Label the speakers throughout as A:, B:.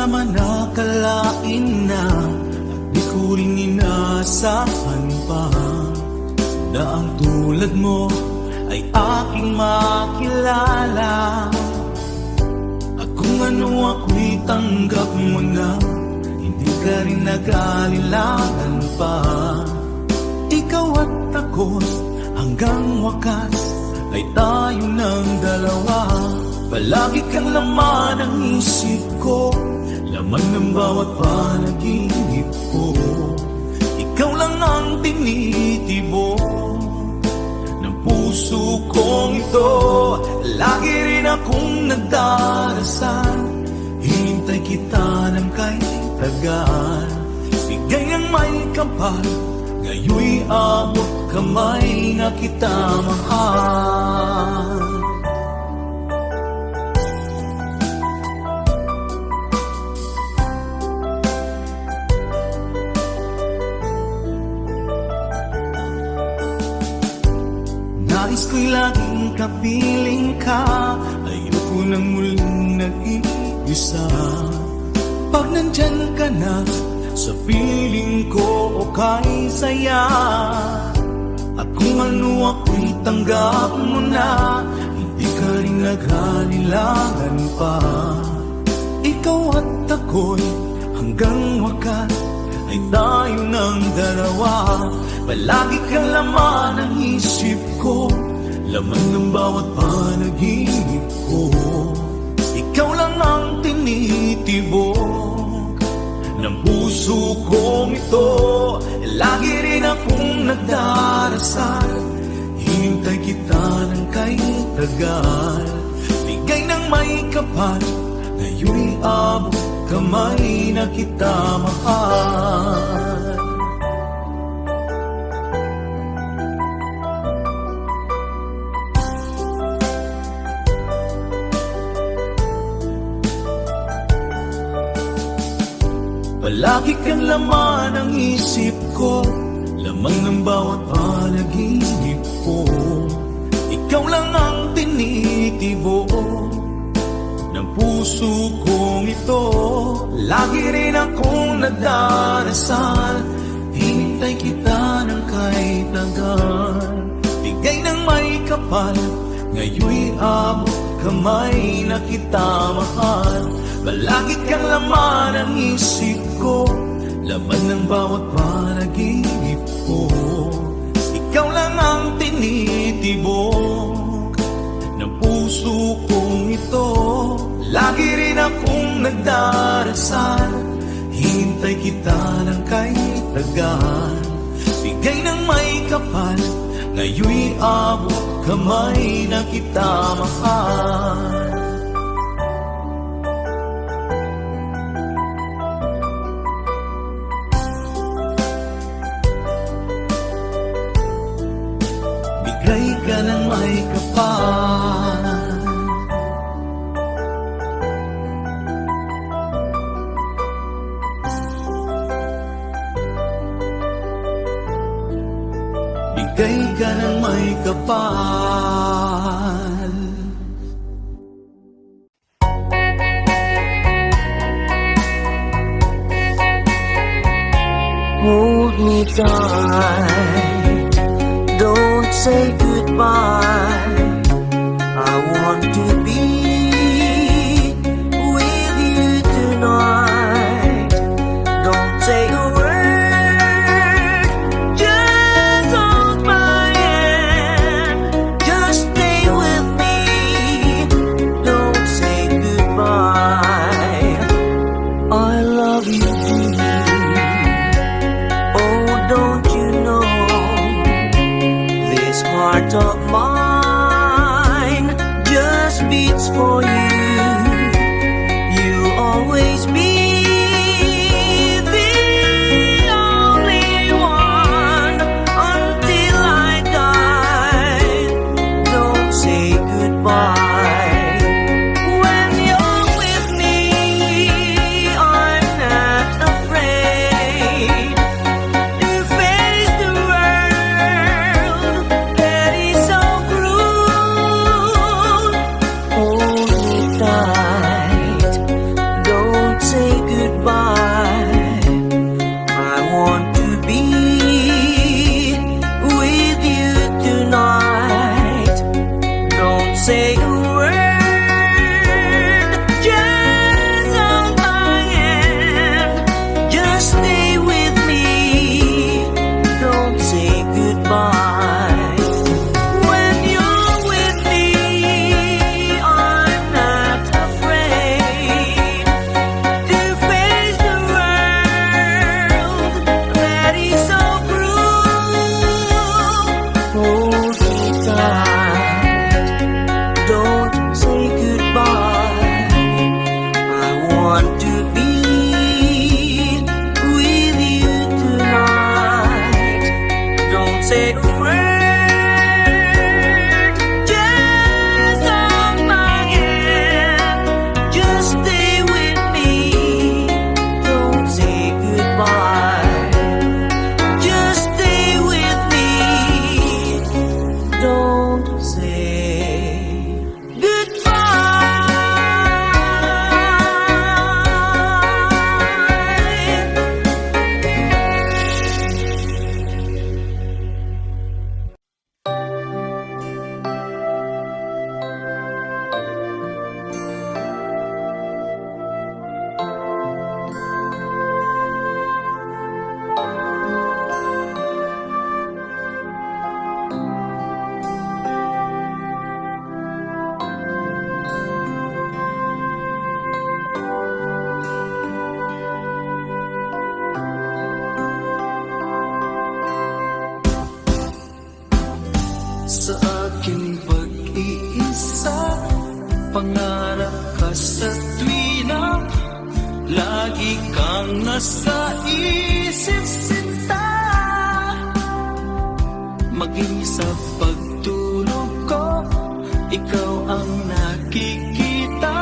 A: naman nakalain na at di ko rin inaasahan pa na ang tulad mo ay aking makilala. At kung ano ako'y tanggap mo na, hindi ka rin nag-alilangan pa. Ikaw at ako hanggang wakas ay tayo ng dalawa. Palagi kang laman ng isip ko, laman ng bawat panaginip ko. Ikaw lang ang tinitibok ng puso kong ito. Lagi rin akong nagdarasal, hinintay kita ng kay tagal. Bigay ang may kapal, ngayon'y abot kamay na kita mahal. Nais ko'y laging kapiling ka, ayoko nang muling nag-iisa. Pag nandyan ka na, sa piling ko okay saya. At kung ano ako'y tanggap mo na, hindi ka rin naghalilangan pa. Ikaw at ako'y hanggang wakas ay tayo ng dalawa. Palagi kang laman ng isip ko, laman ng bawat panaginip ko. Ikaw lang ang tinitibok ng puso kong ito. Lagi rin akong nagdarasal, hinintay kita ng kay tagal. Bigay ng may kapal, ngayon'y abot kamay na kita mahal. Palagi kang laman ng isip ko, laman ng bawat panaginip ko. Ikaw lang ang tinitibok ng puso kong ito. Lagi rin akong nagdarasal, hinintay kita ng kay tagal. Bigay ng may kapal, ngayon'y abot kamay na kita mahal. Palagi kang laman ng isip ko, laman ng bawat panaginip ko. Ikaw lang ang tinitibok ng puso kong ito. Lagi rin akong nagdarasal, hintay kita ng kay tagal. Bigay ng may kapal, ngayon'y abot kamay na kita mahal. Bigay ka ng may kapal, bigay ka ng may kapal.
B: Hold me tight, don't say goodbye. I want to be with you tonight. Don't say a word, just hold my hand. Just stay with me, don't say goodbye. I love you dearly, oh don't you know, this heart of mine just beats for you. You'll always be the only one until I die. Don't say goodbye. When you're with me, I'm not afraid to face the world that is so say a word. Just hold my hand. Just stay with me. Don't say goodbye. Just stay with me. Don't say
A: Sa aking pag-iisa, pangarap ka sa tuwina, lagi kang nasa isip sinta. Maging sa pagtulog ko, ikaw ang nakikita.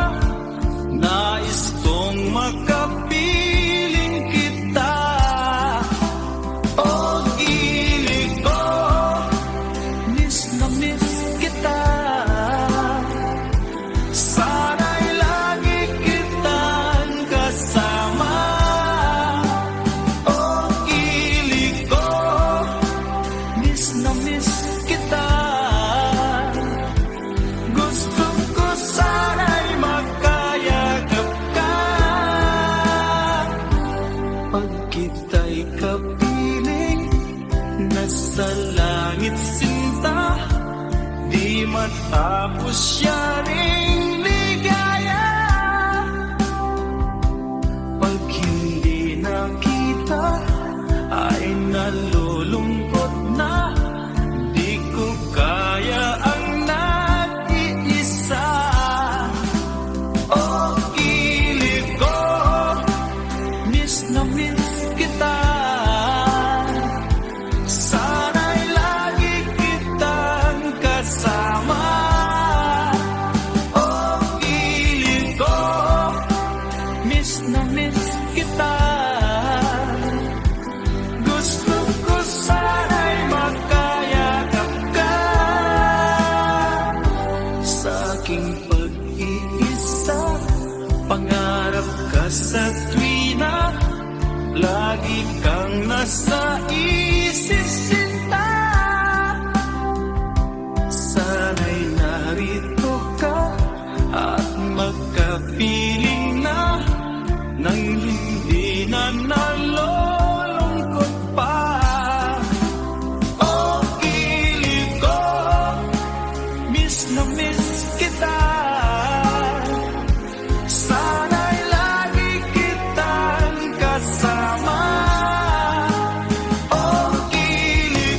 A: Nais kong makapiling kita. Oh, ilig ko, miss na miss kita. Sana'y lagi kitang kasama. Oh, ilig ko, miss na miss kita. Gusto ko sana'y makayagap ka. Pag kita'y kapiling, nasa langit sinta, di matapos yaring ligaya. Pag hindi nakita, ay nalulungkot na. Di ko kaya ang nag-iisa. Oh, ilig ko, miss na miss kita. Sana'y lagi kitang kasama. Oh, ilig ko, miss na miss kita. Gusto ko sana'y makayakap ka. Sa aking pag-iisa, pangarap ka sa tuwina, lagi kang nasa isip sinta. Sana'y narito ka at magkapiling na, nang hindi na nalulungkot pa. Oh, ilig ko, miss na miss kita. Sana'y lagi kitang kasama. Oh, ilig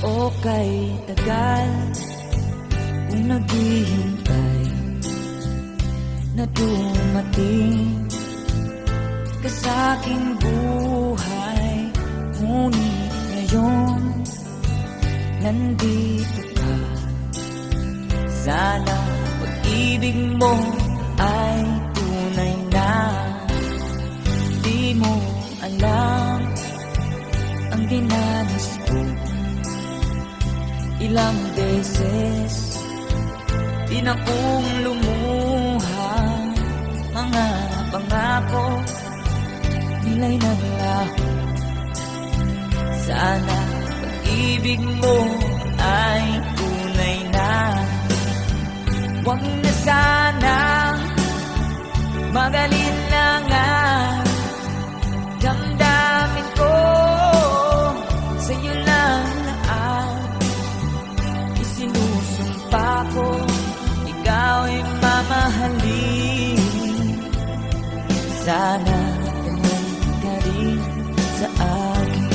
C: o kay tagal kung naghihintay na dumating ka sa aking buhay. Ngunit ngayon nandito ka. Sana pag-ibig mo ay tunay na. Di mo alam ang dinanas ko. Ilang beses din akong lumuha. Mga pangako nila'y naglaho. Sana pag-ibig mo ay tunay na. Huwag na sanang magalinlangan. Damdamin ko sa'yo lang na isinusumpa ko. Ikaw ay mamahalin. Sana ganun ka rin sa akin.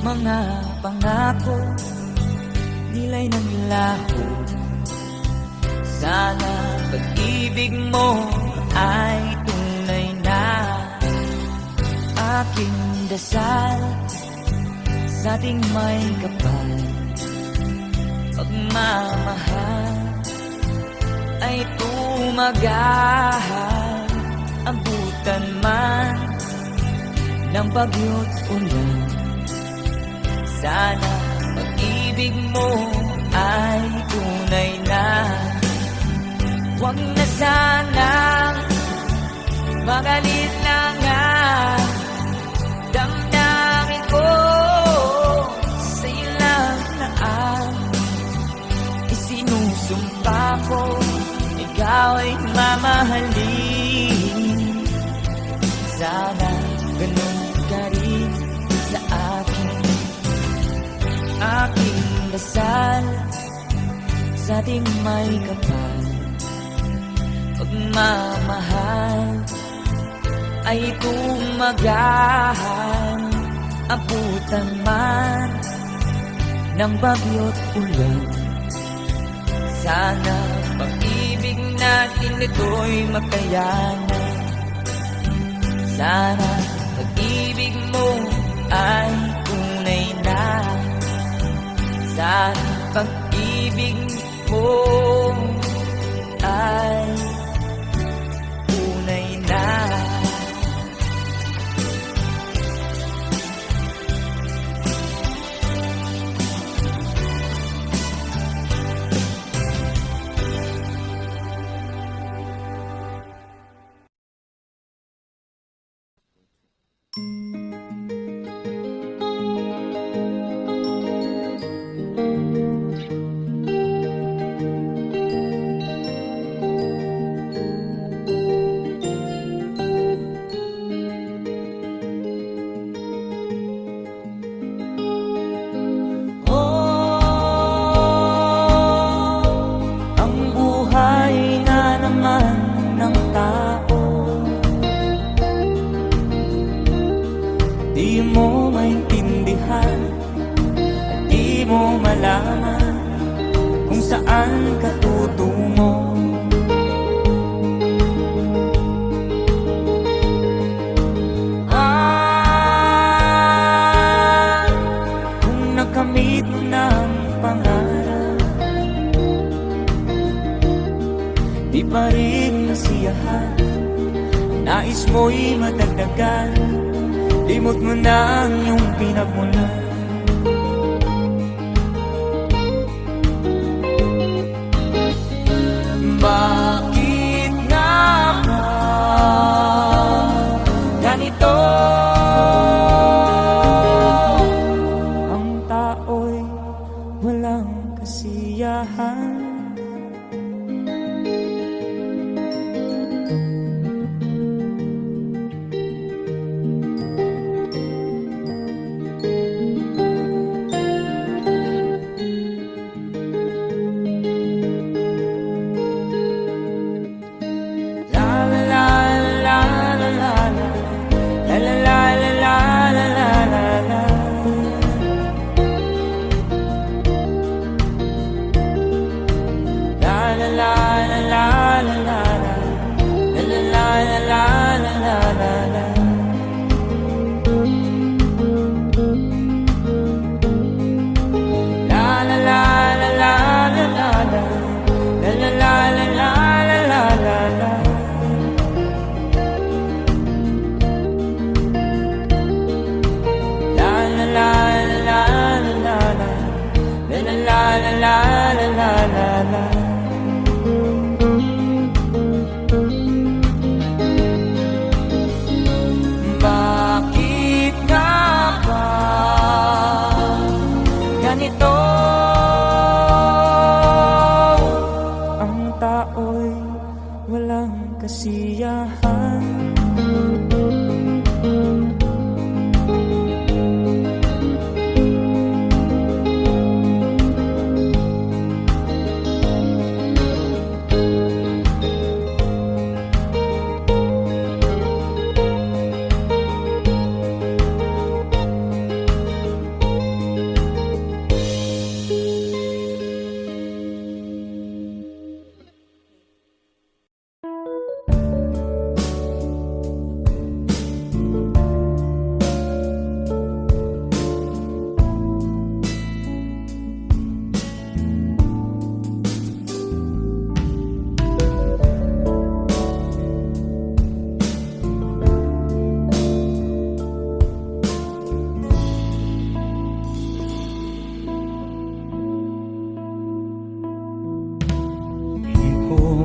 C: Mga pangako nila'y naglaho. Sana pag-ibig mo ay tunay na. Aking dasal sa ating may kapal, pagmamahal ay tumagahal. Abutan man ng bagyo't ulan. Sana pag-ibig mo ay tunay na. Huwag na sanang magalinlangan. Damdamin ko sa'yo lang na isinusumpa ko. Ikaw ay mamahalin. Sana ganun ka rin sa akin. Aking dasal sa ating may kapal, pagmamahal ay tumagahal. Abutan man ng bagyo't ulan. Sana pag-ibig natin ito'y makayanan. Sana pag-ibig mo ay tunay na. Sana pag-ibig mo ay tunay na. Di mo maintindihan at di mo malaman kung saan ka tutungo. Kung nakamit mo ng pangarap, di pa rin nasiyahan. Nais mo'y madagdagan, limot mo na ang iyong pinagmulan. Bakit nga ba ganito? Ang tao'y walang kasiyahan.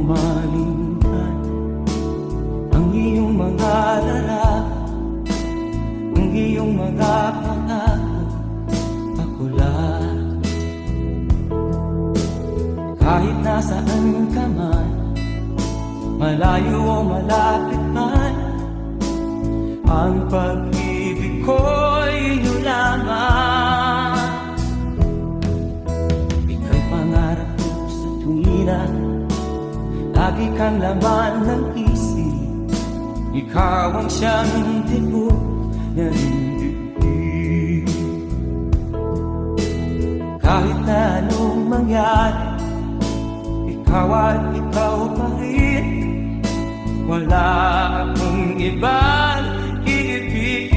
D: malintan ang iyong mga lalaki, ang iyong mga pangako, ako lang. Kahit nasaan ka man, malayo o malapit man, ang pag-ibig ko'y iyong lamang. Ika'y pangarap ko sa tuwina, lagi kang laman ng isip. Ikaw ang siyang tibok ng dibdib. Kahit na anong mangyari, ikaw at ikaw pa rin. Wala akong ibang iibigin.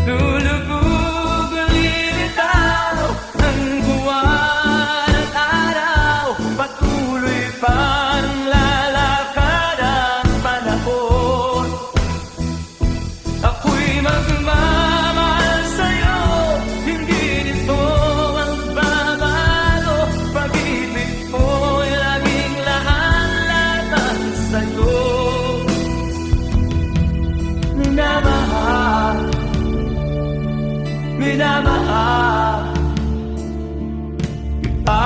D: Lulubog ang lilitaw ng buwan at araw, patuloy pang lalakad ang panahon. Ako'y magmamahal sa'yo, hindi nito ang babago. Pag-ibig ko'y laging lahat sa'yo. Minamahal, minamahal kita.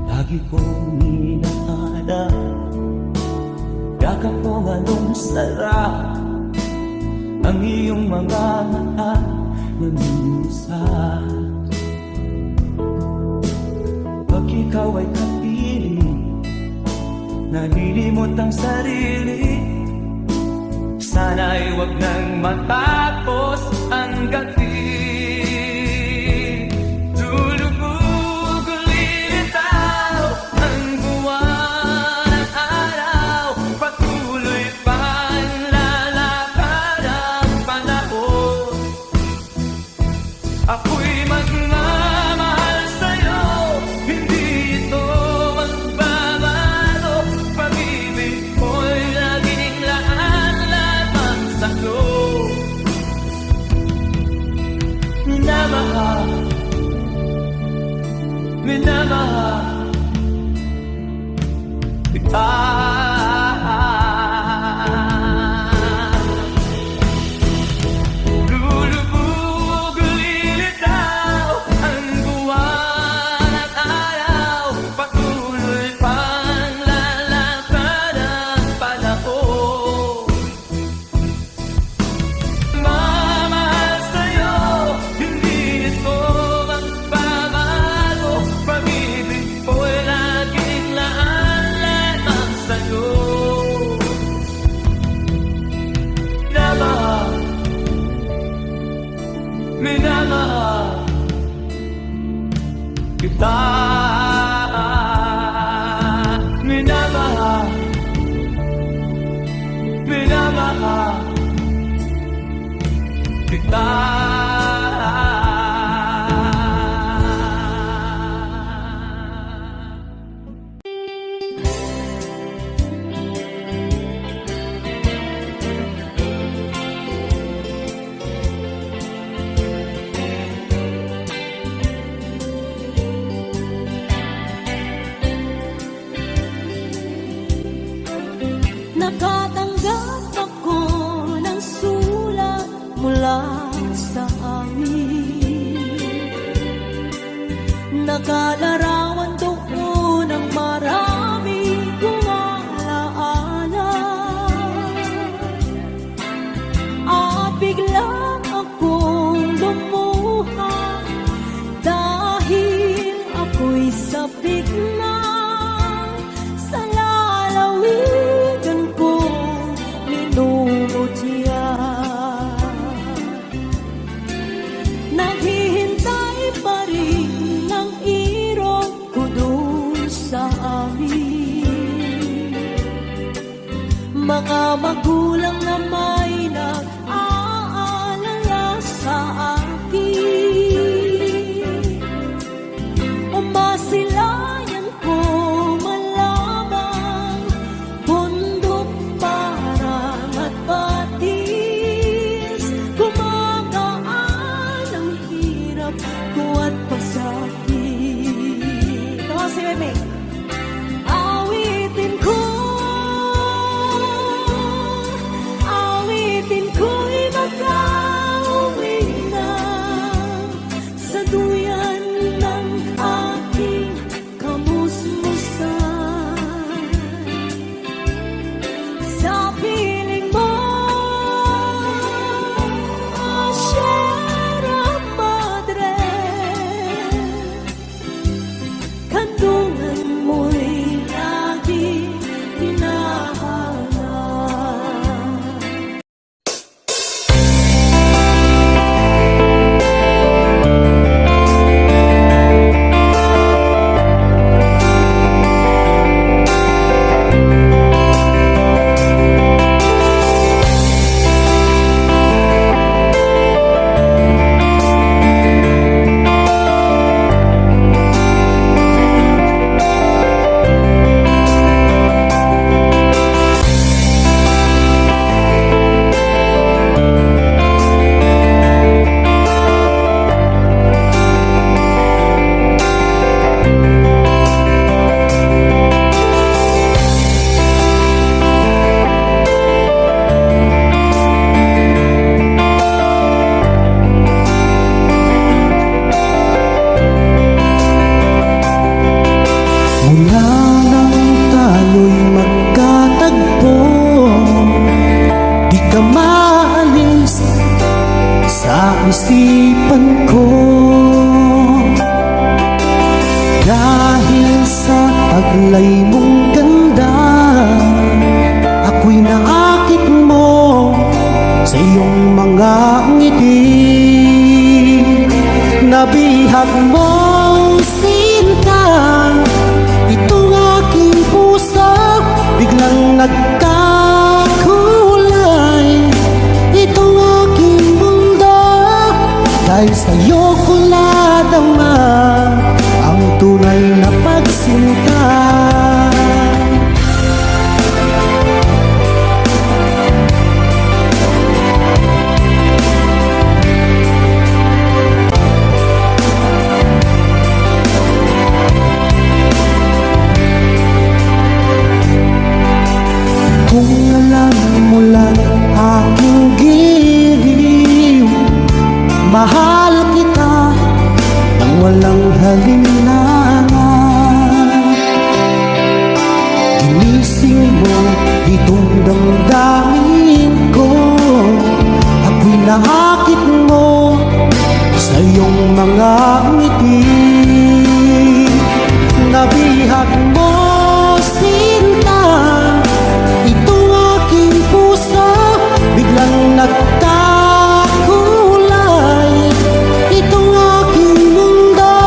D: Lagi kong minahada, yakap kong anong sarap, ang iyong mga mata nanunusa. Pag ikaw ay kapiling, nalilimot ang sarili. Sana'y wag nang matapos ang gabi. Lulubog o lilitaw ang buwan at araw, patuloy pang lalakad ang panahon. Ako'y magmamahal sa'yo, hindi ito magbabago. Pag-ibig ko'y laging lamang sa'yo. Minamahal, minamahal kita. Lulubog o lilitaw ang buwan at araw, patuloy pang lalakad ang panahon. Mamahal sa'yo, hindi ito magbabago. Pag-ibig ko'y laging lamang sa'yo. Minamahal, minamahal kita. Minamahal, minamahal kita.
C: Nakatanggap ako ng sulat mula sa amin. Nakalarawan doon ang maraming kong alaala. At biglang akong lumuha dahil ako'y sabik na sa lalawigan kong minumutya. Naghihintay pa rin ng irong
E: sa isipan ko. Dahil sa taglay mong ganda, ako'y naakit mo sa iyong mga ngiti. Nabihag mong sinta itong aking puso, biglang nagkakulay itong aking mundo. Dahil sa'yo ko nadama ang tunay na pagsinta. Kung alam mo lang aking giliw, mahal kita nang walang halinlangan. Ginising mo itong damdamin ko, ako'y naakit mo sa iyong mga ngiti. Nabihag mo sinta itong aking puso, biglang nagkakulay itong aking mundo.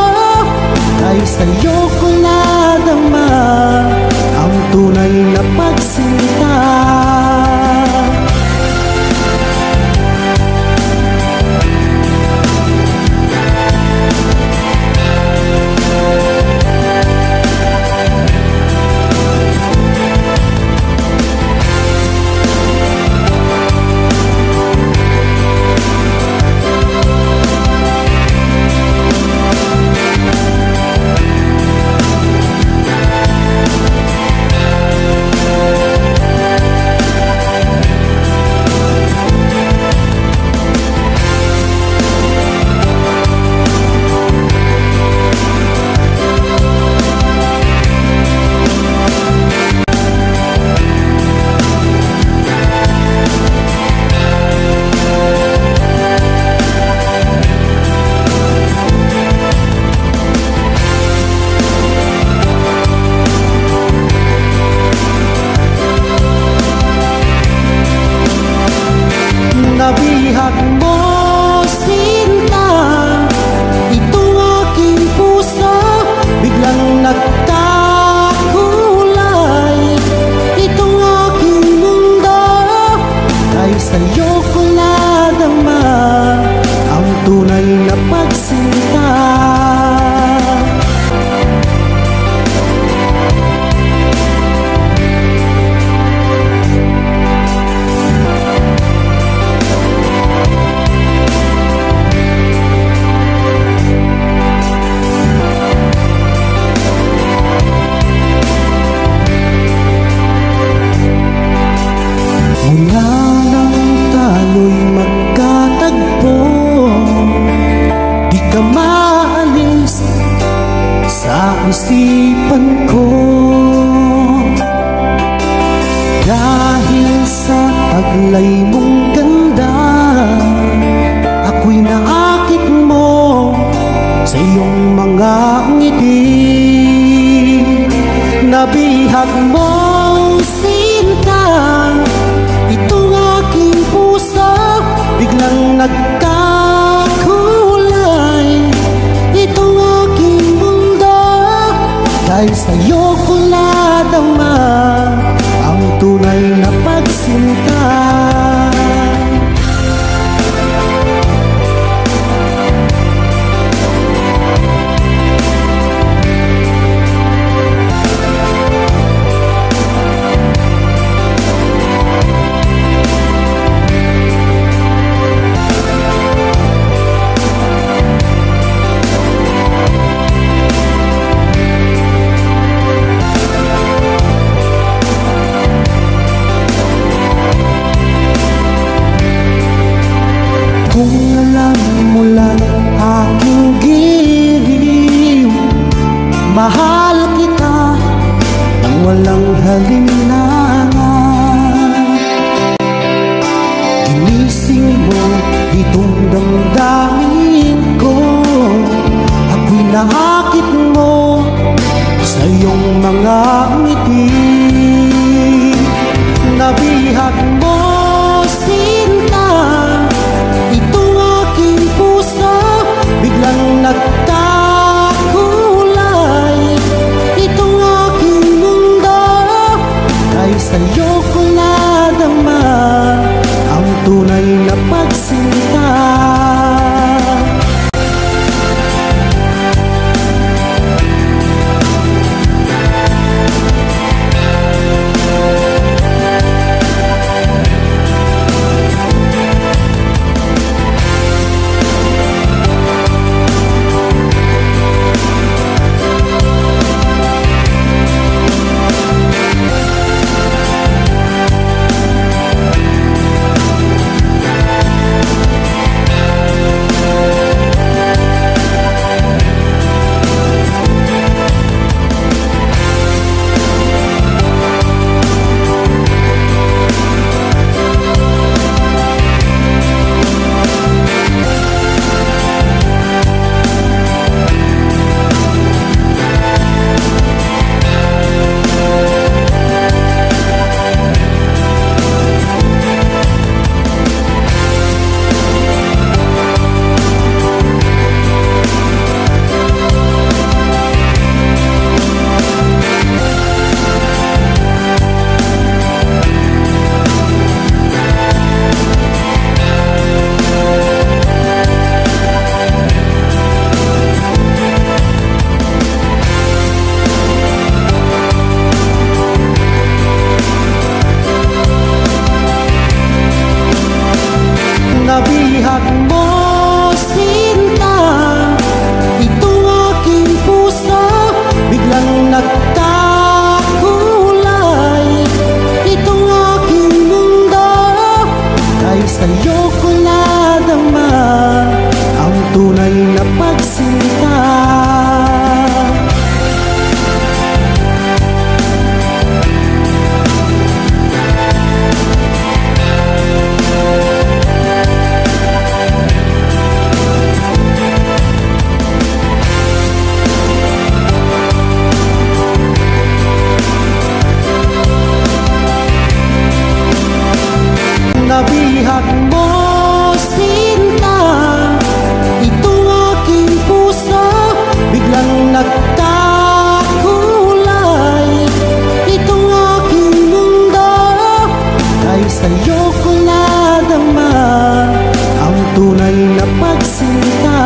E: Dahil sa'yo ko nadama ang tunay na pagsinta. napagsinta.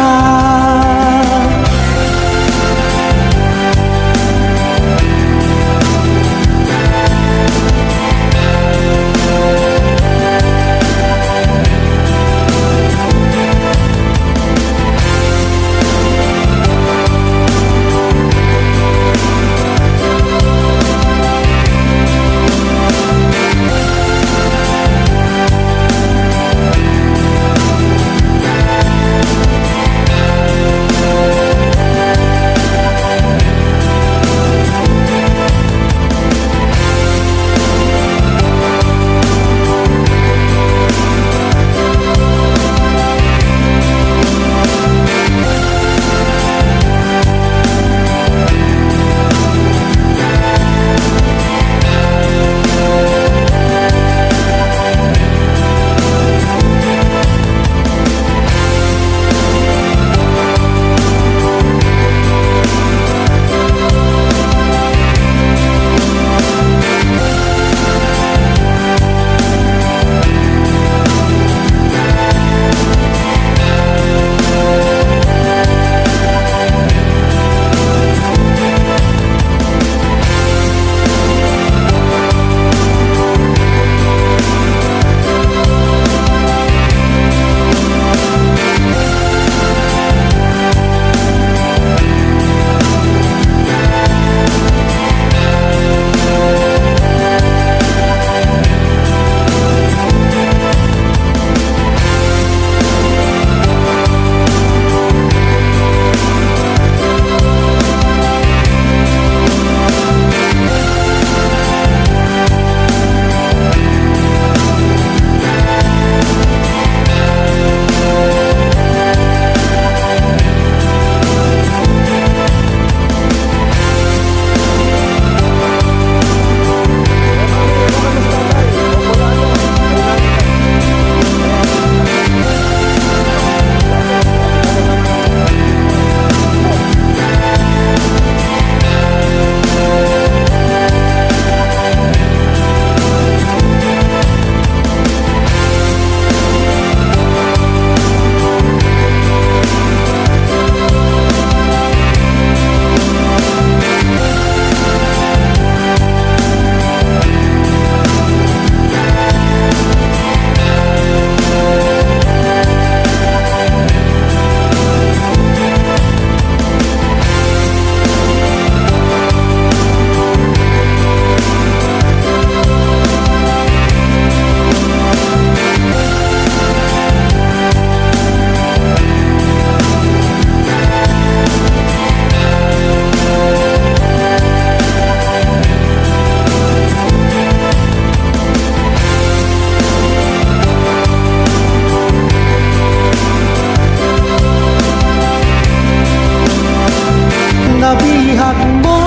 E: Nabihag mo,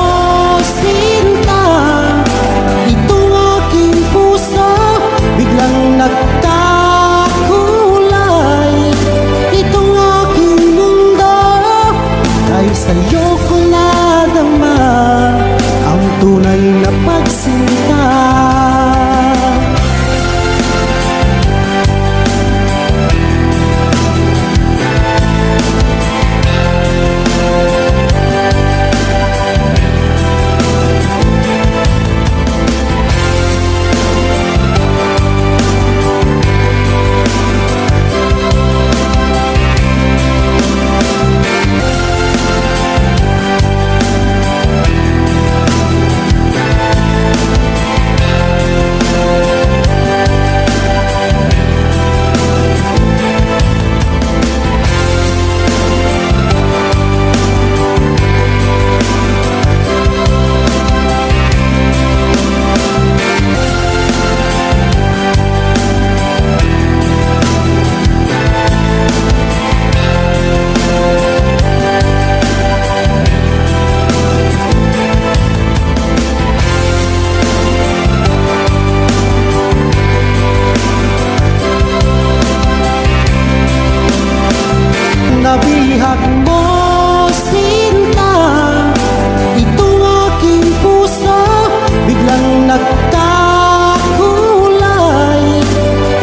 E: sinta, itong aking puso, biglang nagkakulay. Itong aking mundo, ay sa'yo ko nadama ang tunay na pagsinta. Nabihag mo, sinta, itong aking puso, biglang nagkakulay.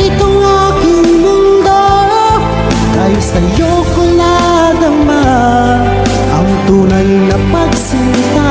E: Itong aking mundo, ay sa'yo ko nadama ang tunay na pagsinta.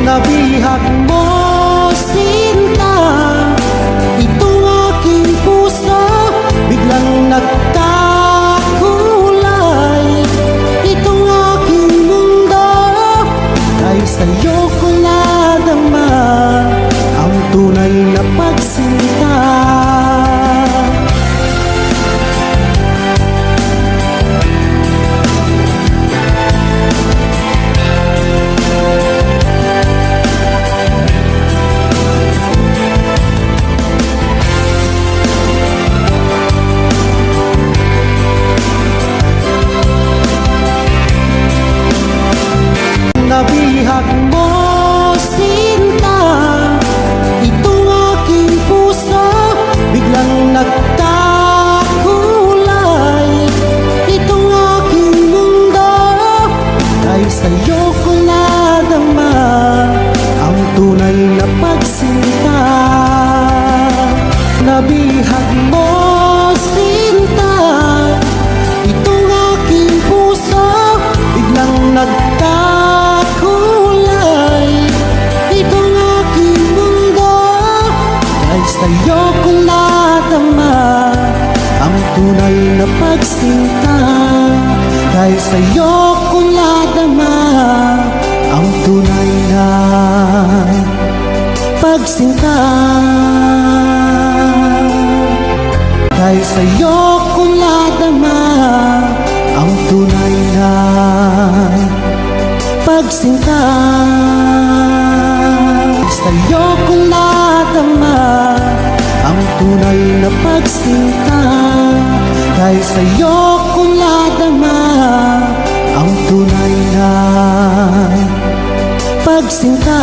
E: Nabihag mo sinta itong aking puso, biglang nagkakulay itong aking mundo. Dahil sa'yo ko nadama ang tunay na pagsinta. Nabihag mo sinta itong aking puso, biglang nagkakulay itong aking mundo. Dahil sa'yo ko nadama ang tunay na pagsinta. Nabihag mo sinta itong aking puso, biglang nagkakulay itong aking mundo. Dahil sa'yo ko nadama ang tunay na pagsinta. Dahil sa'yo ko nadama ang tunay na pagsinta. Dahil sa'yo ko nadama ang tunay na pagsinta. Sa'yo ko nadama ang tunay na pagsinta. Dahil sa'yo ko nadama ang tunay na pagsinta.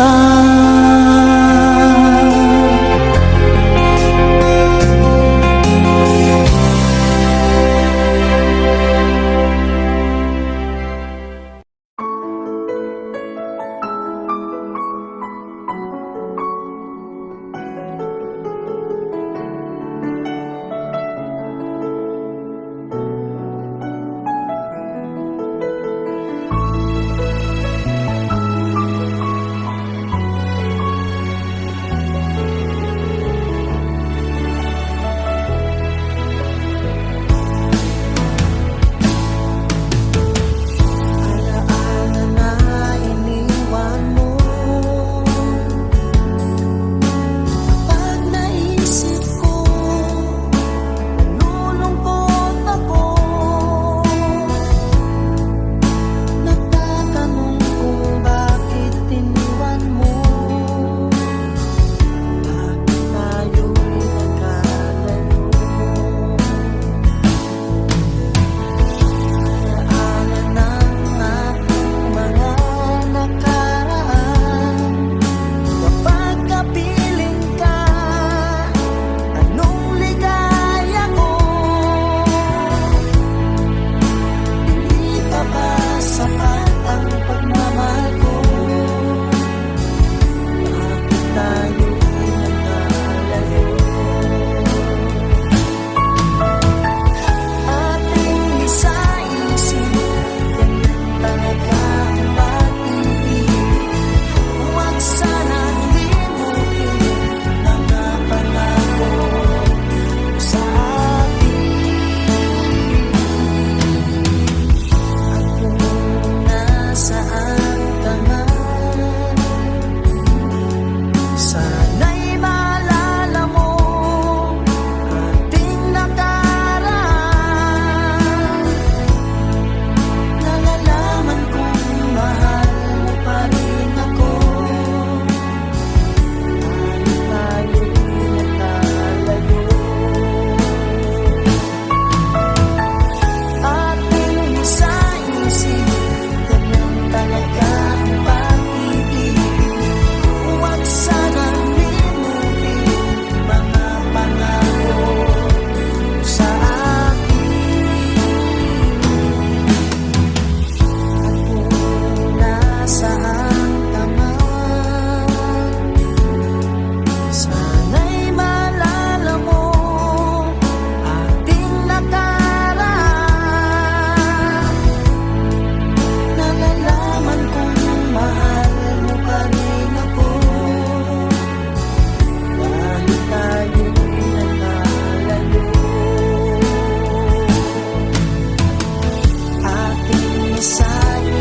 C: sa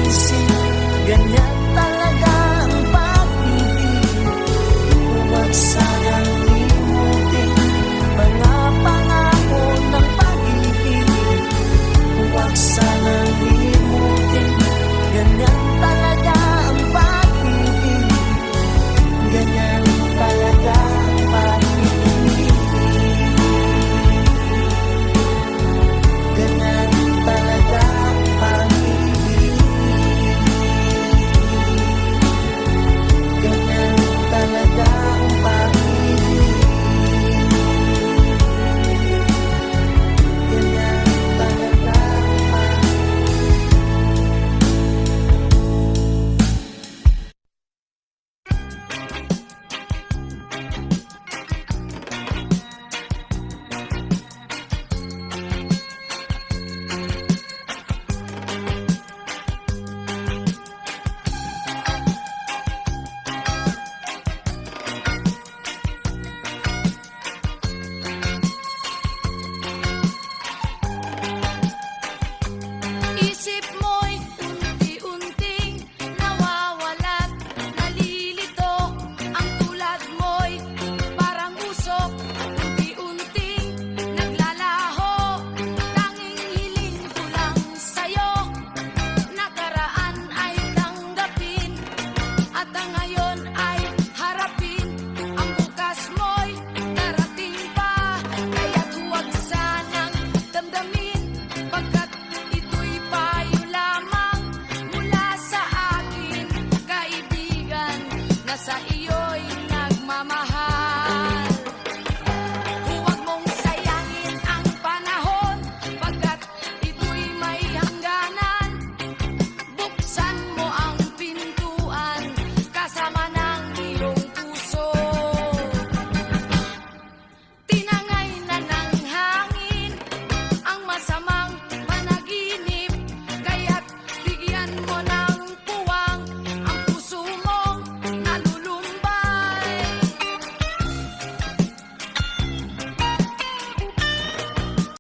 C: isip